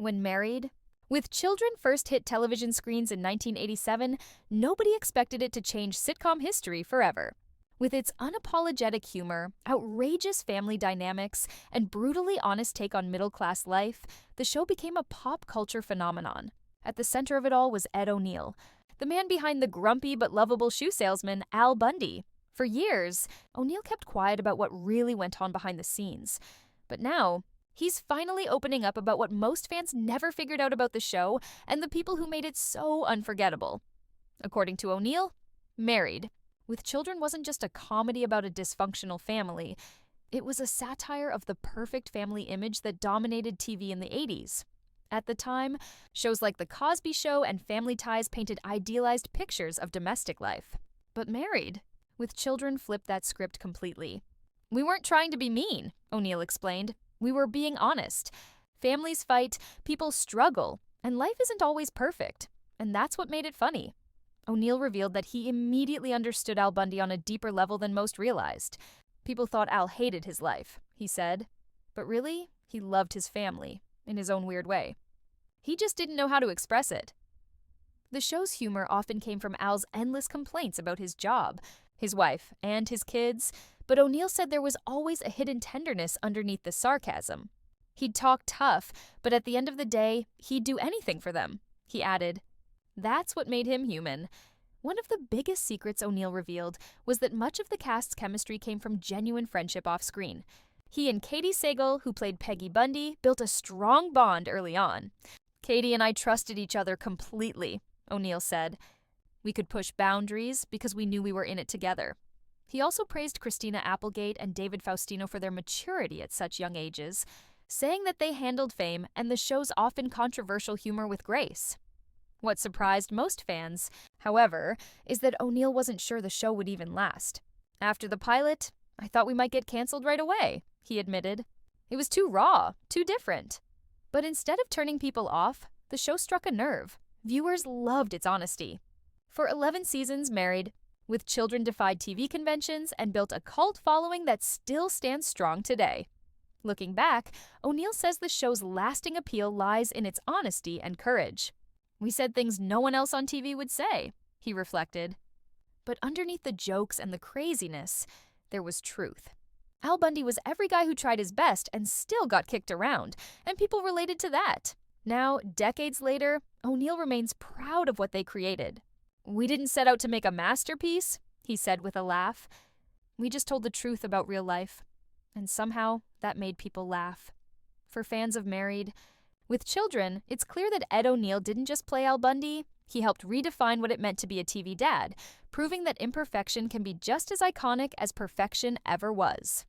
When Married? With children first hit television screens in 1987, nobody expected it to change sitcom history forever. With its unapologetic humor, outrageous family dynamics, and brutally honest take on middle-class life, the show became a pop culture phenomenon. At the center of it all was Ed O'Neill, the man behind the grumpy but lovable shoe salesman Al Bundy. For years, O'Neill kept quiet about what really went on behind the scenes. But now, he's finally opening up about what most fans never figured out about the show and the people who made it so unforgettable. According to O'Neill, Married with Children wasn't just a comedy about a dysfunctional family. It was a satire of the perfect family image that dominated TV in the 80s. At the time, shows like The Cosby Show and Family Ties painted idealized pictures of domestic life. But Married with Children flipped that script completely. "We weren't trying to be mean," O'Neill explained. "We were being honest. Families fight, people struggle, and life isn't always perfect. And that's what made it funny." O'Neill revealed that he immediately understood Al Bundy on a deeper level than most realized. "People thought Al hated his life," he said. "But really, he loved his family, in his own weird way. He just didn't know how to express it." The show's humor often came from Al's endless complaints about his job, his wife, and his kids, but O'Neill said there was always a hidden tenderness underneath the sarcasm. He'd talk tough, but at the end of the day, he'd do anything for them. He added, "That's what made him human." One of the biggest secrets O'Neill revealed was that much of the cast's chemistry came from genuine friendship off-screen. He and Katie Sagal, who played Peggy Bundy, built a strong bond early on. "Katie and I trusted each other completely," O'Neill said. "We could push boundaries because we knew we were in it together." He also praised Christina Applegate and David Faustino for their maturity at such young ages, saying that they handled fame and the show's often controversial humor with grace. What surprised most fans, however, is that O'Neill wasn't sure the show would even last. "After the pilot, I thought we might get canceled right away," he admitted. "It was too raw, too different." But instead of turning people off, the show struck a nerve. Viewers loved its honesty. For 11 seasons, Married with Children defied TV conventions and built a cult following that still stands strong today. Looking back, O'Neill says the show's lasting appeal lies in its honesty and courage. "We said things no one else on TV would say," he reflected. But underneath the jokes and the craziness, there was truth. Al Bundy was every guy who tried his best and still got kicked around, and people related to that. Now, decades later, O'Neill remains proud of what they created. "We didn't set out to make a masterpiece," he said with a laugh. "We just told the truth about real life. And somehow, that made people laugh." For fans of Married with Children, it's clear that Ed O'Neill didn't just play Al Bundy. He helped redefine what it meant to be a TV dad, proving that imperfection can be just as iconic as perfection ever was.